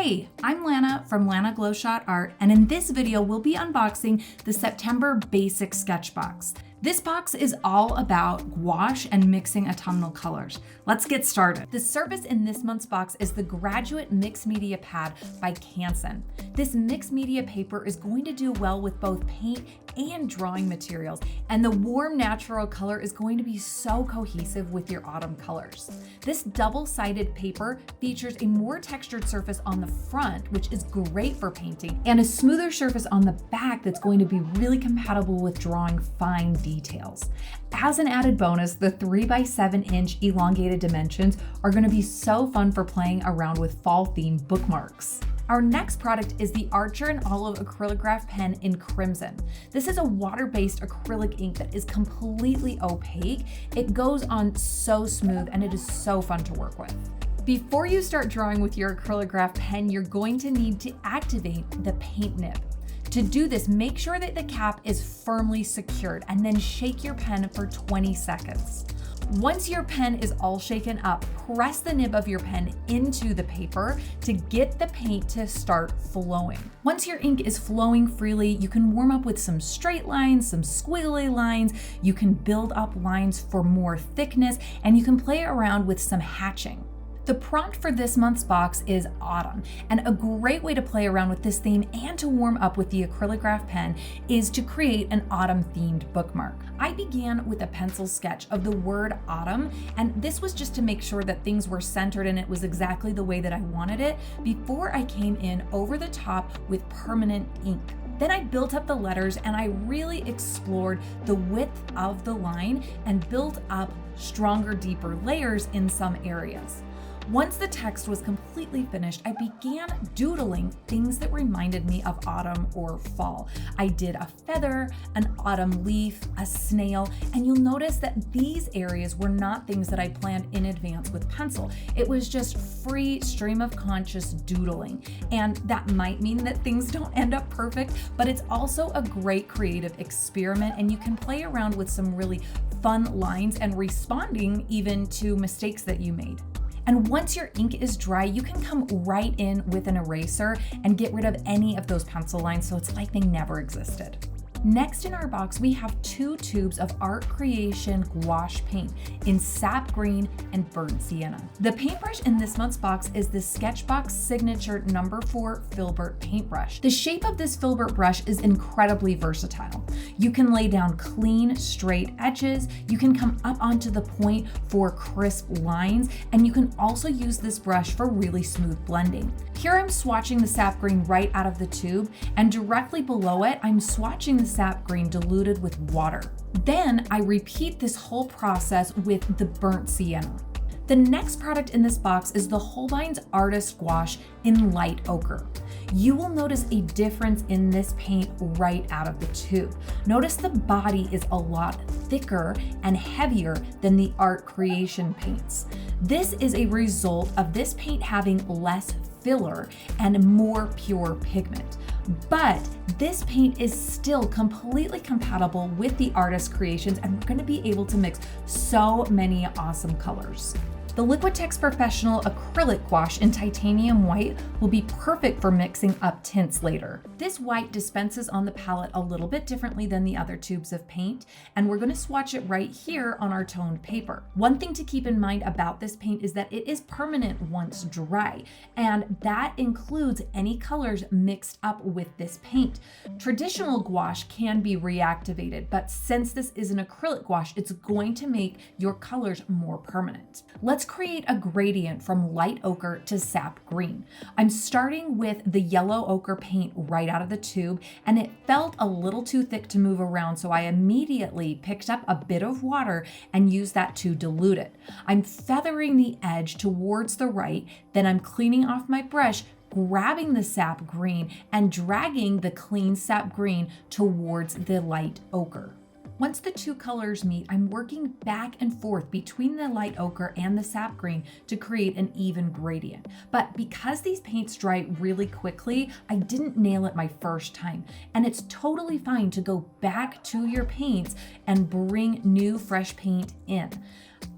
Hey, I'm Lana from Lana Glowshot Art, and in this video, we'll be unboxing the September Basic SketchBox. This box is all about gouache and mixing autumnal colors. Let's get started. The service in this month's box is the Graduate Mixed Media Pad by Canson. This mixed media paper is going to do well with both paint and drawing materials, and the warm natural color is going to be so cohesive with your autumn colors. This double-sided paper features a more textured surface on the front, which is great for painting, and a smoother surface on the back that's going to be really compatible with drawing fine details. As an added bonus, the 3x7-inch elongated dimensions are going to be so fun for playing around with fall-themed bookmarks. Our next product is the Archer and Olive Acrylograph pen in Crimson. This is a water-based acrylic ink that is completely opaque. It goes on so smooth and it is so fun to work with. Before you start drawing with your acrylograph pen, you're going to need to activate the paint nib. To do this, make sure that the cap is firmly secured and then shake your pen for 20 seconds. Once your pen is all shaken up, press the nib of your pen into the paper to get the paint to start flowing. Once your ink is flowing freely, you can warm up with some straight lines, some squiggly lines, you can build up lines for more thickness, and you can play around with some hatching. The prompt for this month's box is autumn, and a great way to play around with this theme and to warm up with the acrylograph pen is to create an autumn-themed bookmark. I began with a pencil sketch of the word autumn, and this was just to make sure that things were centered and it was exactly the way that I wanted it before I came in over the top with permanent ink. Then I built up the letters and I really explored the width of the line and built up stronger, deeper layers in some areas. Once the text was completely finished, I began doodling things that reminded me of autumn or fall. I did a feather, an autumn leaf, a snail, and you'll notice that these areas were not things that I planned in advance with pencil. It was just free stream of conscious doodling. And that might mean that things don't end up perfect, but it's also a great creative experiment, and you can play around with some really fun lines and responding even to mistakes that you made. And once your ink is dry, you can come right in with an eraser and get rid of any of those pencil lines so it's like they never existed. Next in our box, we have 2 tubes of Art Creation gouache paint in sap green and burnt sienna. The paintbrush in this month's box is the SketchBox Signature No. 4 Filbert paintbrush. The shape of this filbert brush is incredibly versatile. You can lay down clean, straight edges, you can come up onto the point for crisp lines, and you can also use this brush for really smooth blending. Here I'm swatching the sap green right out of the tube, and directly below it, I'm swatching the sap green diluted with water. Then I repeat this whole process with the burnt sienna. The next product in this box is the Holbein's Artist Gouache in light ochre. You will notice a difference in this paint right out of the tube. Notice the body is a lot thicker and heavier than the Art Creation paints. This is a result of this paint having less filler and more pure pigment. But this paint is still completely compatible with the Artist Creations, and we're going to be able to mix so many awesome colors. The Liquitex Professional acrylic gouache in titanium white will be perfect for mixing up tints later. This white dispenses on the palette a little bit differently than the other tubes of paint, and we're going to swatch it right here on our toned paper. One thing to keep in mind about this paint is that it is permanent once dry, and that includes any colors mixed up with this paint. Traditional gouache can be reactivated, but since this is an acrylic gouache, it's going to make your colors more permanent. Let's create a gradient from light ochre to sap green. I'm starting with the yellow ochre paint right out of the tube, and it felt a little too thick to move around, so I immediately picked up a bit of water and used that to dilute it. I'm feathering the edge towards the right, then I'm cleaning off my brush, grabbing the sap green and dragging the clean sap green towards the light ochre. Once the two colors meet, I'm working back and forth between the light ochre and the sap green to create an even gradient. But because these paints dry really quickly, I didn't nail it my first time. And it's totally fine to go back to your paints and bring new fresh paint in.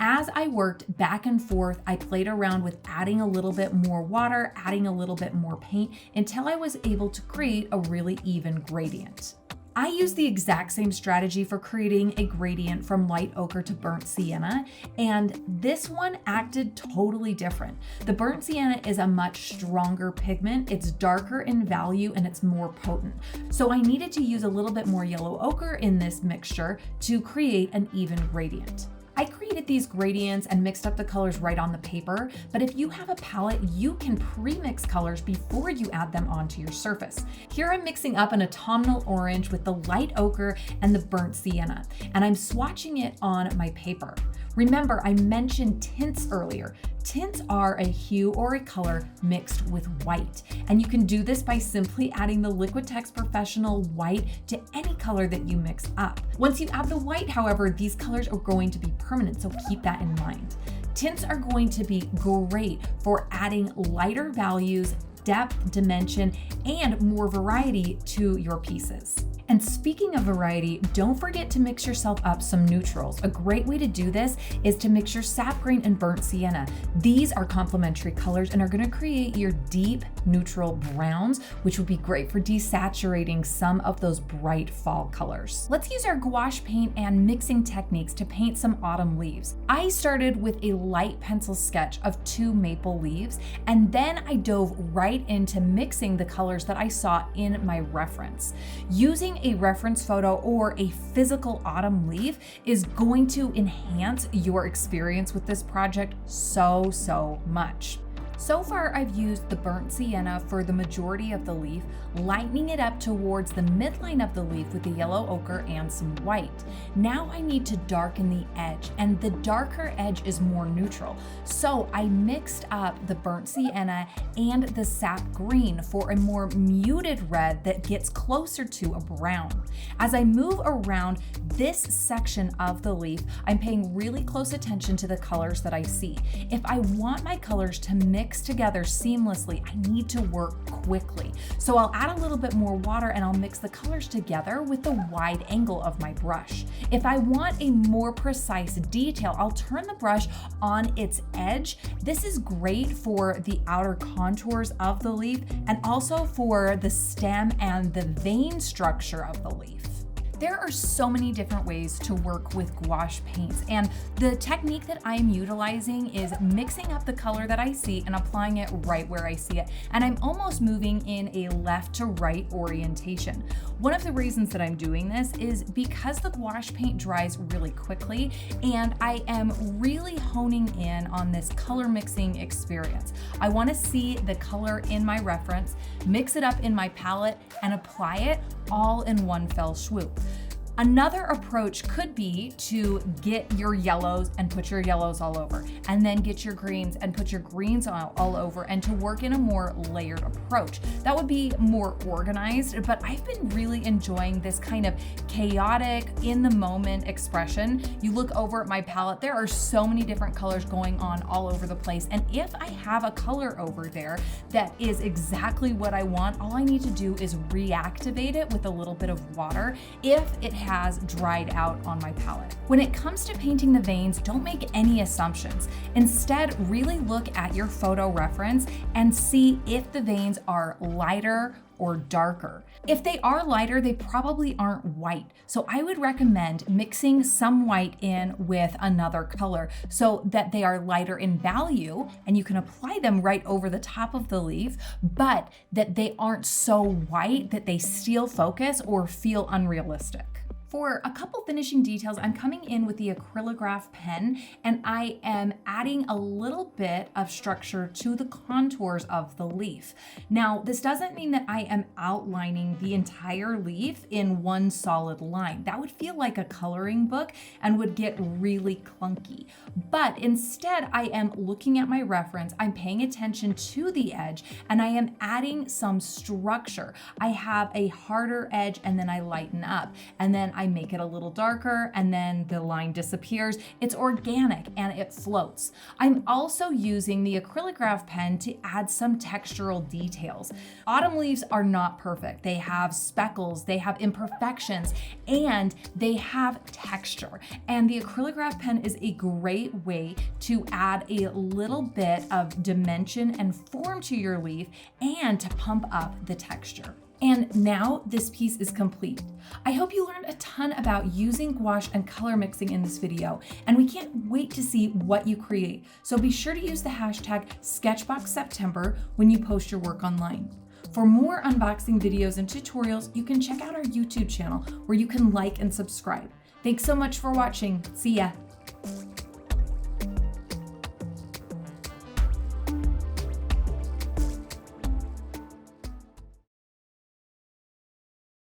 As I worked back and forth, I played around with adding a little bit more water, adding a little bit more paint until I was able to create a really even gradient. I used the exact same strategy for creating a gradient from light ochre to burnt sienna, and this one acted totally different. The burnt sienna is a much stronger pigment, it's darker in value, and it's more potent. So I needed to use a little bit more yellow ochre in this mixture to create an even gradient. I created these gradients and mixed up the colors right on the paper, but if you have a palette, you can pre-mix colors before you add them onto your surface. Here I'm mixing up an autumnal orange with the light ochre and the burnt sienna, and I'm swatching it on my paper. Remember, I mentioned tints earlier. Tints are a hue or a color mixed with white, and you can do this by simply adding the Liquitex Professional white to any color that you mix up. Once you add the white, however, these colors are going to be permanent, so keep that in mind. Tints are going to be great for adding lighter values, depth, dimension, and more variety to your pieces. And speaking of variety, don't forget to mix yourself up some neutrals. A great way to do this is to mix your sap green and burnt sienna. These are complementary colors and are going to create your deep neutral browns, which would be great for desaturating some of those bright fall colors. Let's use our gouache paint and mixing techniques to paint some autumn leaves. I started with a light pencil sketch of 2 maple leaves, and then I dove right into mixing the colors that I saw in my reference. Using a reference photo or a physical autumn leaf is going to enhance your experience with this project so much. So far, I've used the burnt sienna for the majority of the leaf, lightening it up towards the midline of the leaf with the yellow ochre and some white. Now I need to darken the edge, and the darker edge is more neutral. So I mixed up the burnt sienna and the sap green for a more muted red that gets closer to a brown. As I move around this section of the leaf, I'm paying really close attention to the colors that I see. If I want my colors to mix together seamlessly, I need to work quickly. So I'll add a little bit more water and I'll mix the colors together with the wide angle of my brush. If I want a more precise detail, I'll turn the brush on its edge. This is great for the outer contours of the leaf and also for the stem and the vein structure of the leaf. There are so many different ways to work with gouache paints, and the technique that I'm utilizing is mixing up the color that I see and applying it right where I see it, and I'm almost moving in a left to right orientation. One of the reasons that I'm doing this is because the gouache paint dries really quickly, and I am really honing in on this color mixing experience. I want to see the color in my reference, mix it up in my palette, and apply it all in one fell swoop. Another approach could be to get your yellows and put your yellows all over, and then get your greens and put your greens all over, and to work in a more layered approach. That would be more organized, but I've been really enjoying this kind of chaotic, in the moment expression. You look over at my palette, there are so many different colors going on all over the place, and if I have a color over there that is exactly what I want, all I need to do is reactivate it with a little bit of water if it has dried out on my palette. When it comes to painting the veins, don't make any assumptions. Instead, really look at your photo reference and see if the veins are lighter or darker. If they are lighter, they probably aren't white. So I would recommend mixing some white in with another color so that they are lighter in value and you can apply them right over the top of the leaf, but that they aren't so white that they steal focus or feel unrealistic. For a couple finishing details, I'm coming in with the acrylograph pen and I am adding a little bit of structure to the contours of the leaf. Now, this doesn't mean that I am outlining the entire leaf in one solid line. That would feel like a coloring book and would get really clunky. But instead, I am looking at my reference, I'm paying attention to the edge, and I am adding some structure. I have a harder edge and then I lighten up, and then I I make it a little darker and then the line disappears. It's organic and it floats. I'm also using the acrylograph pen to add some textural details. Autumn leaves are not perfect. They have speckles, they have imperfections, and they have texture. And the acrylograph pen is a great way to add a little bit of dimension and form to your leaf and to pump up the texture. And now this piece is complete. I hope you learned a ton about using gouache and color mixing in this video, and we can't wait to see what you create. So be sure to use the hashtag SketchBoxSeptember when you post your work online. For more unboxing videos and tutorials, you can check out our YouTube channel where you can like and subscribe. Thanks so much for watching. See ya.